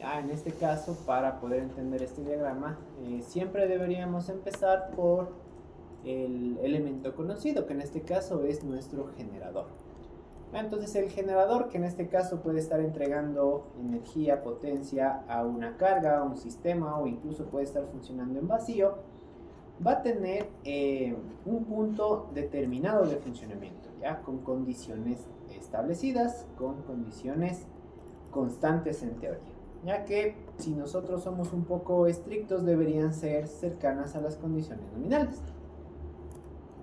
Ya, en este caso, para poder entender este diagrama, siempre deberíamos empezar por el elemento conocido, que en este caso es nuestro generador. Entonces el generador, que en este caso puede estar entregando energía, potencia a una carga, a un sistema, o incluso puede estar funcionando en vacío, va a tener un punto determinado de funcionamiento, ya con condiciones establecidas, con condiciones constantes en teoría, ya que si nosotros somos un poco estrictos deberían ser cercanas a las condiciones nominales.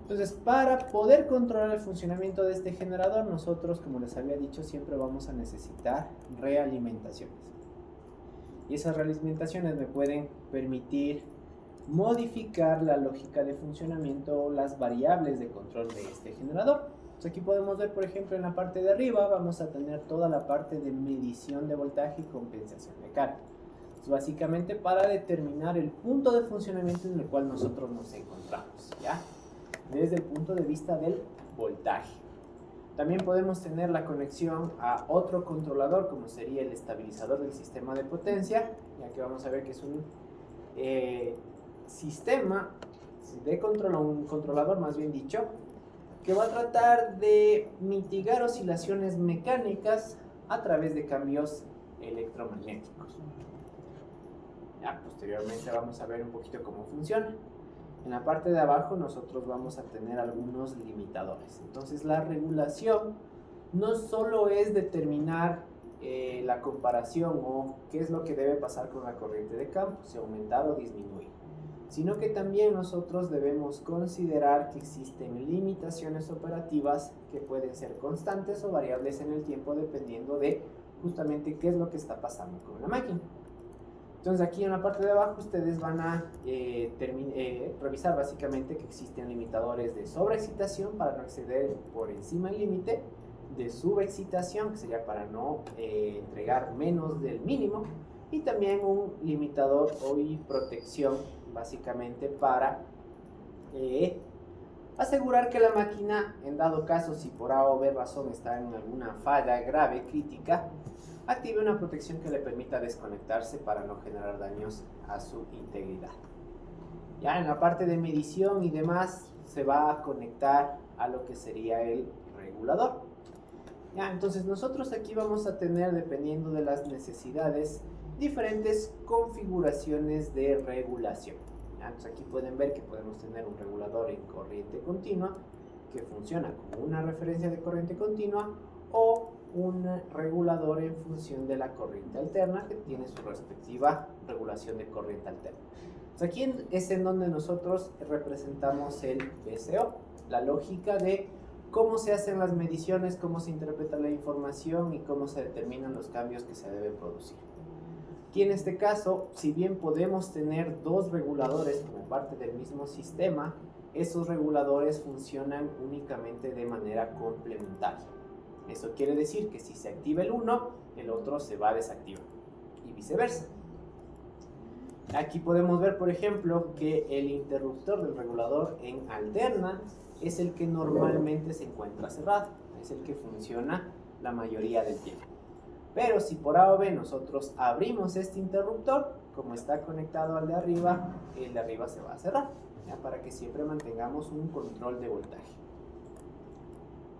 Entonces, para poder controlar el funcionamiento de este generador, nosotros, como les había dicho, siempre vamos a necesitar realimentaciones. Y esas realimentaciones me pueden permitir modificar la lógica de funcionamiento o las variables de control de este generador. Entonces, aquí podemos ver, por ejemplo, en la parte de arriba vamos a tener toda la parte de medición de voltaje y compensación de carga. Es básicamente para determinar el punto de funcionamiento en el cual nosotros nos encontramos, ¿ya? Desde el punto de vista del voltaje. También podemos tener la conexión a otro controlador, como sería el estabilizador del sistema de potencia, ya que vamos a ver que es un sistema de control, un controlador más bien dicho, que va a tratar de mitigar oscilaciones mecánicas a través de cambios electromagnéticos. Ya, posteriormente vamos a ver un poquito cómo funciona. En la parte de abajo nosotros vamos a tener algunos limitadores. Entonces la regulación no solo es determinar la comparación o qué es lo que debe pasar con la corriente de campo, si aumentar o disminuir, sino que también nosotros debemos considerar que existen limitaciones operativas que pueden ser constantes o variables en el tiempo dependiendo de justamente qué es lo que está pasando con la máquina. Entonces aquí en la parte de abajo ustedes van a revisar básicamente que existen limitadores de sobreexcitación para no exceder por encima del límite, de subexcitación, que sería para no entregar menos del mínimo, y también un limitador o protección básicamente para asegurar que la máquina, en dado caso si por A o B razón está en alguna falla grave, crítica, active una protección que le permita desconectarse para no generar daños a su integridad. Ya en la parte de medición y demás se va a conectar a lo que sería el regulador. Ya, entonces nosotros aquí vamos a tener, dependiendo de las necesidades, diferentes configuraciones de regulación. Ya, entonces aquí pueden ver que podemos tener un regulador en corriente continua que funciona como una referencia de corriente continua, o un regulador en función de la corriente alterna que tiene su respectiva regulación de corriente alterna. Entonces aquí es en donde nosotros representamos el VCO, la lógica de cómo se hacen las mediciones, cómo se interpreta la información y cómo se determinan los cambios que se deben producir. Aquí en este caso, si bien podemos tener dos reguladores como parte del mismo sistema, esos reguladores funcionan únicamente de manera complementaria. Eso quiere decir que si se activa el uno, el otro se va a desactivar y viceversa. Aquí podemos ver, por ejemplo, que el interruptor del regulador en alterna es el que normalmente se encuentra cerrado, es el que funciona la mayoría del tiempo. Pero si por A o B nosotros abrimos este interruptor, como está conectado al de arriba, el de arriba se va a cerrar, ¿ya? Para que siempre mantengamos un control de voltaje.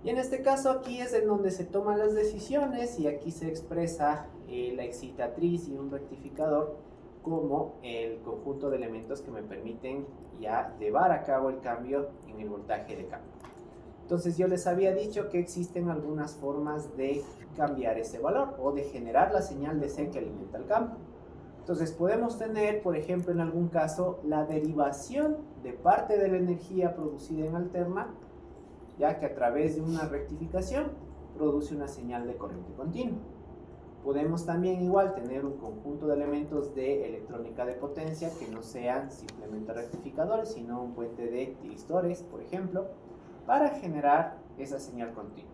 Y en este caso aquí es en donde se toman las decisiones, y aquí se expresa la excitatriz y un rectificador como el conjunto de elementos que me permiten ya llevar a cabo el cambio en el voltaje de campo. Entonces yo les había dicho que existen algunas formas de cambiar ese valor o de generar la señal DC que alimenta el campo. Entonces podemos tener, por ejemplo, en algún caso, la derivación de parte de la energía producida en alterna, ya que a través de una rectificación produce una señal de corriente continua. Podemos también igual tener un conjunto de elementos de electrónica de potencia que no sean simplemente rectificadores, sino un puente de tiristores, por ejemplo, para generar esa señal continua.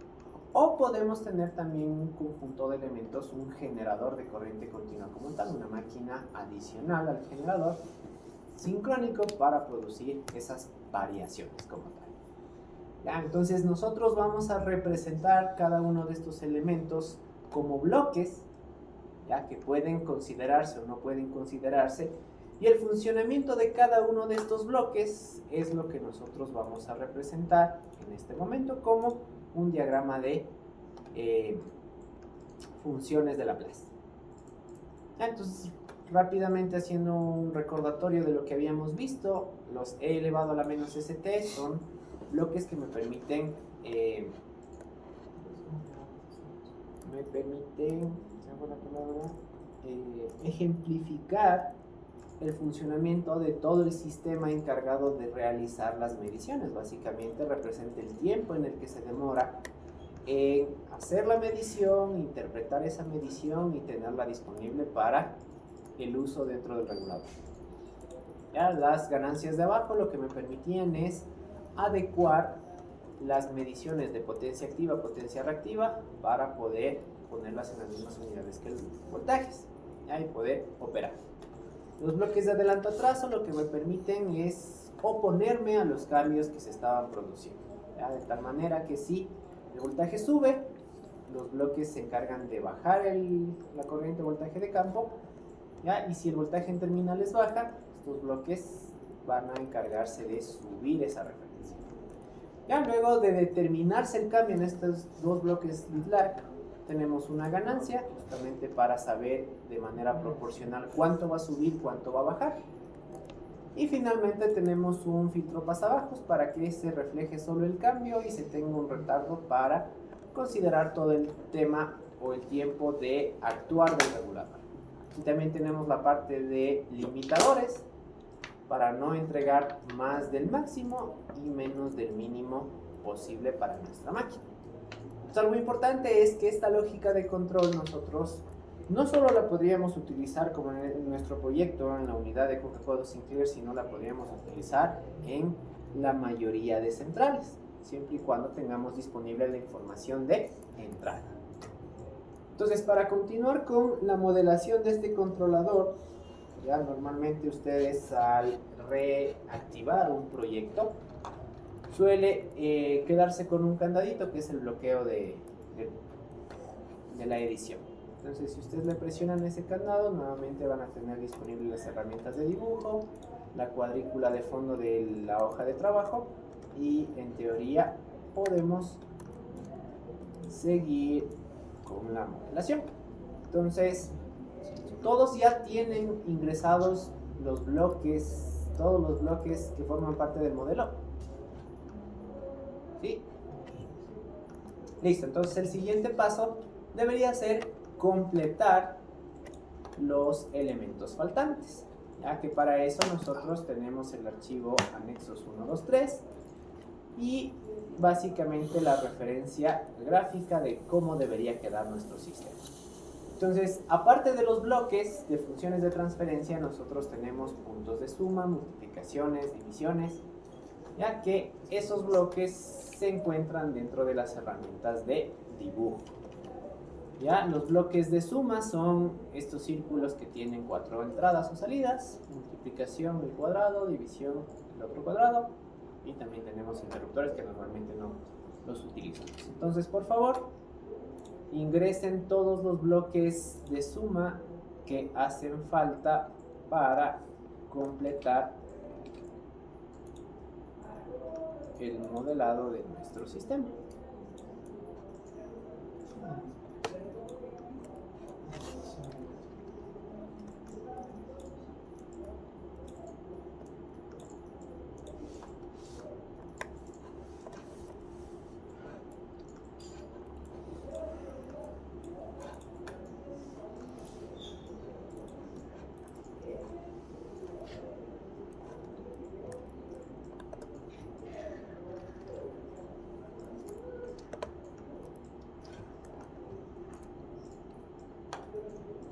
O podemos tener también un conjunto de elementos, un generador de corriente continua como tal, una máquina adicional al generador sincrónico para producir esas variaciones como tal. Ya, entonces nosotros vamos a representar cada uno de estos elementos como bloques ya que pueden considerarse o no pueden considerarse, y el funcionamiento de cada uno de estos bloques es lo que nosotros vamos a representar en este momento como un diagrama de funciones de Laplace. Entonces, rápidamente haciendo un recordatorio de lo que habíamos visto, los e elevado a la menos st son bloques que me permiten ejemplificar el funcionamiento de todo el sistema encargado de realizar las mediciones. Básicamente representa el tiempo en el que se demora en hacer la medición, interpretar esa medición y tenerla disponible para el uso dentro del regulador. Ya las ganancias de abajo lo que me permitían es adecuar las mediciones de potencia activa, potencia reactiva, para poder ponerlas en las mismas unidades que los voltajes, ¿ya? Y poder operar. Los bloques de adelanto atraso lo que me permiten es oponerme a los cambios que se estaban produciendo, ¿ya? De tal manera que si el voltaje sube, los bloques se encargan de bajar la corriente voltaje de campo, ¿ya? Y si el voltaje en terminales baja, estos bloques van a encargarse de subir esa referencia. Ya luego de determinarse el cambio en estos dos bloques lead lag, tenemos una ganancia justamente para saber de manera proporcional cuánto va a subir, cuánto va a bajar. Y finalmente tenemos un filtro pasabajos para que se refleje solo el cambio y se tenga un retardo para considerar todo el tema o el tiempo de actuar del regulador. Y también tenemos la parte de limitadores para no entregar más del máximo y menos del mínimo posible para nuestra máquina. Entonces, algo importante es que esta lógica de control nosotros no solo la podríamos utilizar como en nuestro proyecto en la unidad de Coca-Cola Sinclair, sino la podríamos utilizar en la mayoría de centrales, siempre y cuando tengamos disponible la información de entrada. Entonces, para continuar con la modelación de este controlador, ya normalmente ustedes al reactivar un proyecto suele quedarse con un candadito que es el bloqueo de la edición. Entonces, si ustedes le presionan ese candado, nuevamente van a tener disponibles las herramientas de dibujo, la cuadrícula de fondo de la hoja de trabajo y en teoría podemos seguir con la modelación. Entonces, todos ya tienen ingresados los bloques, todos los bloques que forman parte del modelo. ¿Sí? Listo, entonces el siguiente paso debería ser completar los elementos faltantes, ya que para eso nosotros tenemos el archivo anexos 123 y básicamente la referencia gráfica de cómo debería quedar nuestro sistema. Entonces, aparte de los bloques de funciones de transferencia, nosotros tenemos puntos de suma, multiplicaciones, divisiones, ya que esos bloques se encuentran dentro de las herramientas de dibujo. Ya, los bloques de suma son estos círculos que tienen 4 entradas o salidas, multiplicación el cuadrado, división el otro cuadrado, y también tenemos interruptores que normalmente no los utilizamos. Entonces, por favor, ingresen todos los bloques de suma que hacen falta para completar el modelado de nuestro sistema.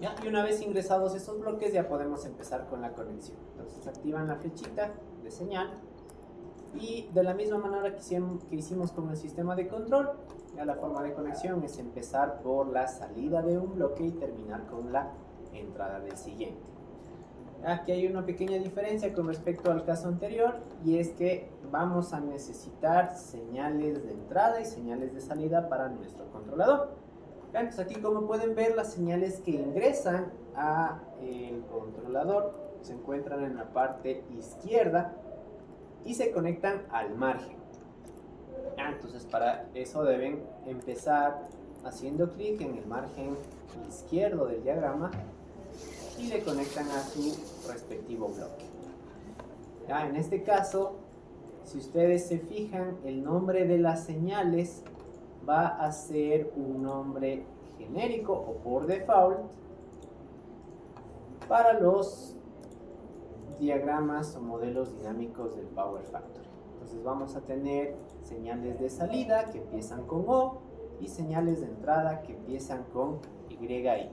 ¿Ya? Y una vez ingresados estos bloques ya podemos empezar con la conexión. Entonces activan la flechita de señal y de la misma manera que hicimos con el sistema de control, ya la forma de conexión es empezar por la salida de un bloque y terminar con la entrada del siguiente. Aquí hay una pequeña diferencia con respecto al caso anterior y es que vamos a necesitar señales de entrada y señales de salida para nuestro controlador. Entonces aquí, como pueden ver, las señales que ingresan a el controlador se encuentran en la parte izquierda y se conectan al margen. Entonces para eso deben empezar haciendo clic en el margen izquierdo del diagrama y le conectan a su respectivo bloque. En este caso, si ustedes se fijan, el nombre de las señales va a ser un nombre genérico o por default para los diagramas o modelos dinámicos del Power Factory. Entonces vamos a tener señales de salida que empiezan con O y señales de entrada que empiezan con YI.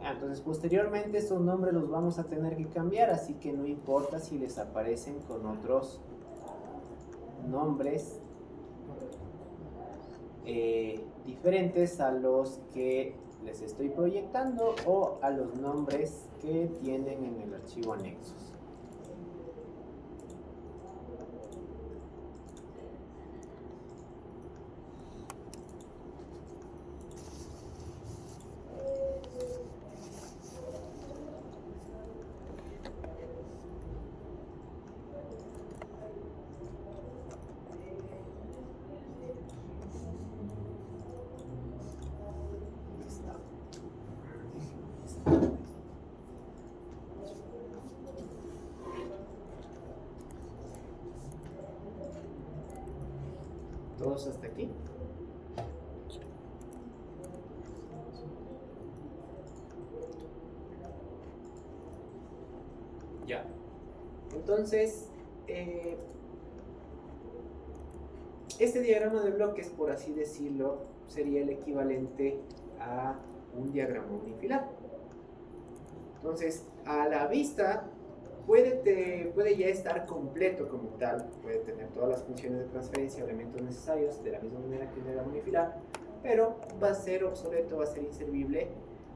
Entonces posteriormente estos nombres los vamos a tener que cambiar, así que no importa si les aparecen con otros nombres diferentes a los que les estoy proyectando o a los nombres que tienen en el archivo anexos. ¿Todos hasta aquí? Ya. Entonces, este diagrama de bloques, por así decirlo, sería el equivalente a un diagrama unifilar. Entonces, a la vista puede ya estar completo como tal, puede tener todas las funciones de transferencia, elementos necesarios, de la misma manera que un diagrama unifilar, pero va a ser obsoleto, va a ser inservible,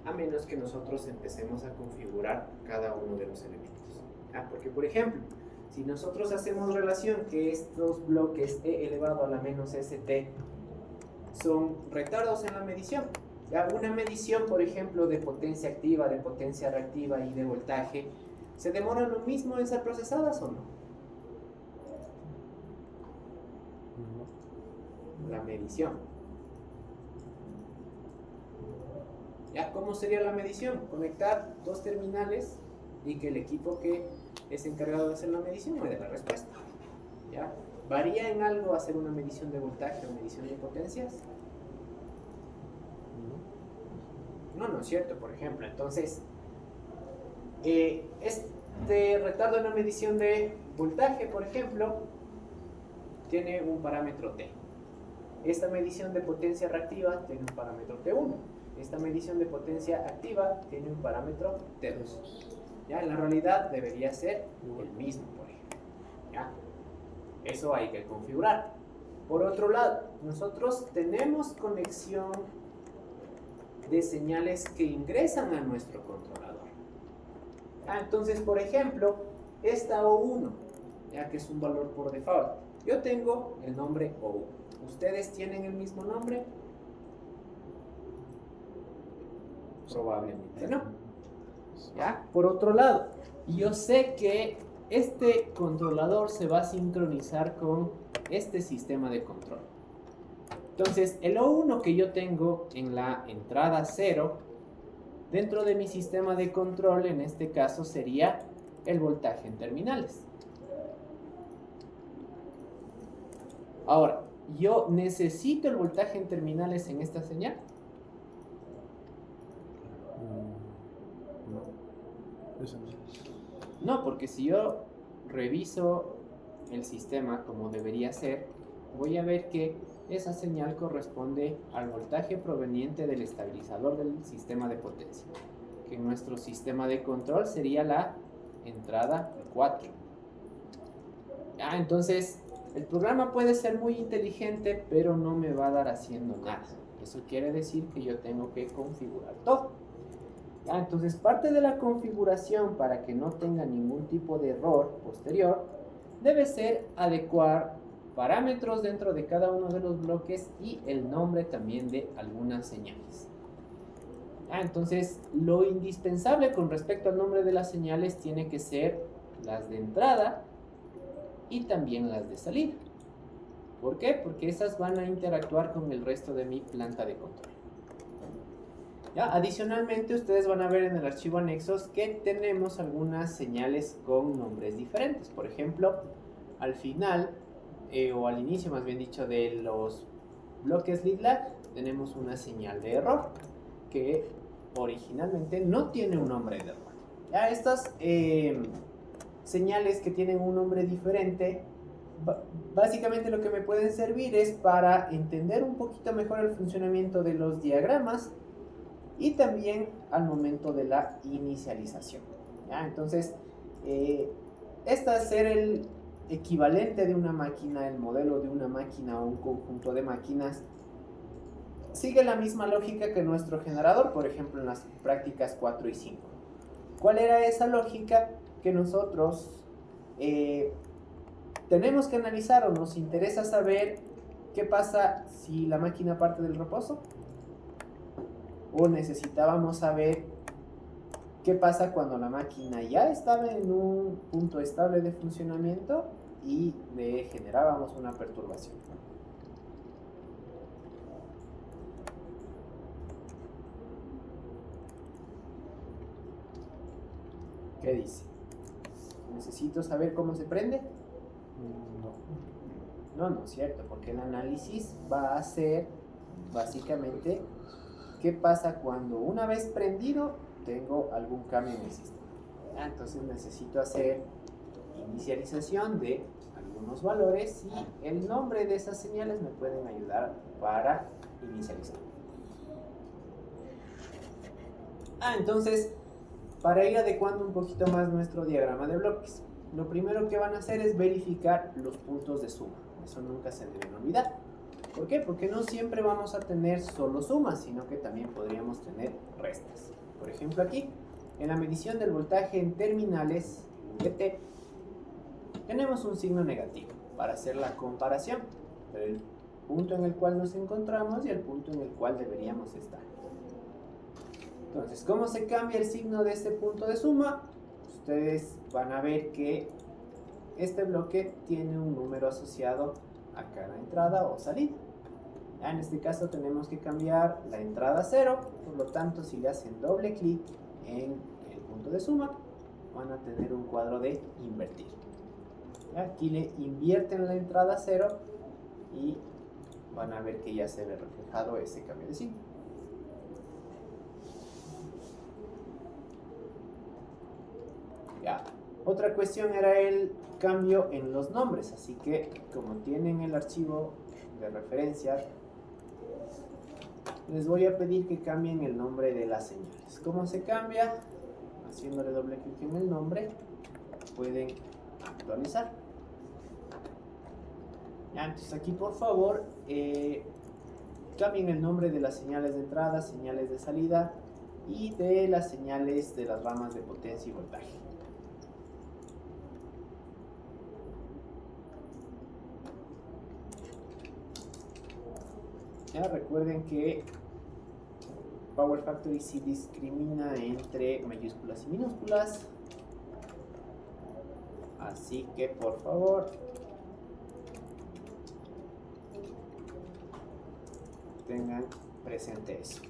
a menos que nosotros empecemos a configurar cada uno de los elementos. Porque, por ejemplo, si nosotros hacemos relación que estos bloques e elevado a la menos st son retardos en la medición, una medición, por ejemplo, de potencia activa, de potencia reactiva y de voltaje, ¿se demoran lo mismo en ser procesadas o no? La medición. ¿Cómo sería la medición? Conectar dos terminales y que el equipo que es encargado de hacer la medición me dé la respuesta. ¿Varía en algo hacer una medición de voltaje o medición de potencias? No es cierto, por ejemplo. Entonces, este retardo en la medición de voltaje, por ejemplo, tiene un parámetro T. Esta medición de potencia reactiva tiene un parámetro T1. Esta medición de potencia activa tiene un parámetro T2. En la realidad debería ser el mismo, por ejemplo. Eso hay que configurar. Por otro lado, nosotros tenemos conexión de señales que ingresan a nuestro controlador. Entonces, por ejemplo, esta O1, que es un valor por default, yo tengo el nombre O1. ¿Ustedes tienen el mismo nombre? Probablemente no. Por otro lado, yo sé que este controlador se va a sincronizar con este sistema de control. Entonces, el O1 que yo tengo en la entrada 0, dentro de mi sistema de control, en este caso sería el voltaje en terminales. Ahora, ¿yo necesito el voltaje en terminales en esta señal? No, porque si yo reviso el sistema como debería ser, voy a ver que esa señal corresponde al voltaje proveniente del estabilizador del sistema de potencia, que en nuestro sistema de control sería la entrada 4. Entonces, el programa puede ser muy inteligente, pero no me va a dar haciendo nada. Eso quiere decir que yo tengo que configurar todo. Entonces, parte de la configuración para que no tenga ningún tipo de error posterior debe ser adecuar parámetros dentro de cada uno de los bloques y el nombre también de algunas señales. Entonces, lo indispensable con respecto al nombre de las señales tiene que ser las de entrada y también las de salida. ¿Por qué? Porque esas van a interactuar con el resto de mi planta de control. ¿Ya? Adicionalmente, ustedes van a ver en el archivo anexos que tenemos algunas señales con nombres diferentes. Por ejemplo, al final, o al inicio más bien dicho, de los bloques leadLab, tenemos una señal de error que originalmente no tiene un nombre de error. Ya estas señales que tienen un nombre diferente, básicamente lo que me pueden servir es para entender un poquito mejor el funcionamiento de los diagramas y también al momento de la inicialización. ¿Ya? Entonces, esta es ser el equivalente de una máquina, el modelo de una máquina o un conjunto de máquinas. Sigue la misma lógica que nuestro generador, por ejemplo, en las prácticas 4 y 5. ¿Cuál era esa lógica que nosotros tenemos que analizar o nos interesa saber qué pasa si la máquina parte del reposo? O necesitábamos saber qué pasa cuando la máquina ya estaba en un punto estable de funcionamiento y le generábamos una perturbación. ¿Qué dice? ¿Necesito saber cómo se prende? No es cierto, porque el análisis va a ser básicamente qué pasa cuando una vez prendido tengo algún cambio en el sistema. Entonces necesito hacer inicialización de algunos valores y el nombre de esas señales me pueden ayudar para inicializar. Entonces, para ir adecuando un poquito más nuestro diagrama de bloques, lo primero que van a hacer es verificar los puntos de suma. Eso nunca se deben olvidar. ¿Por qué? Porque no siempre vamos a tener solo sumas, sino que también podríamos tener restas. Por ejemplo, aquí, en la medición del voltaje en terminales, VT, tenemos un signo negativo para hacer la comparación entre el punto en el cual nos encontramos y el punto en el cual deberíamos estar. Entonces, ¿cómo se cambia el signo de este punto de suma? Ustedes van a ver que este bloque tiene un número asociado a cada entrada o salida. En este caso tenemos que cambiar la entrada 0, por lo tanto si le hacen doble clic en el punto de suma, van a tener un cuadro de invertir. Aquí le invierten la entrada 0 y van a ver que ya se ve reflejado ese cambio de signo. Otra cuestión era el cambio en los nombres, así que como tienen el archivo de referencia, les voy a pedir que cambien el nombre de las señales. ¿Cómo se cambia? Haciéndole doble clic en el nombre, pueden actualizar. Entonces aquí por favor cambien el nombre de las señales de entrada, señales de salida y de las señales de las ramas de potencia y voltaje. Recuerden que Power Factory sí discrimina entre mayúsculas y minúsculas, así que por favor tengan presente eso.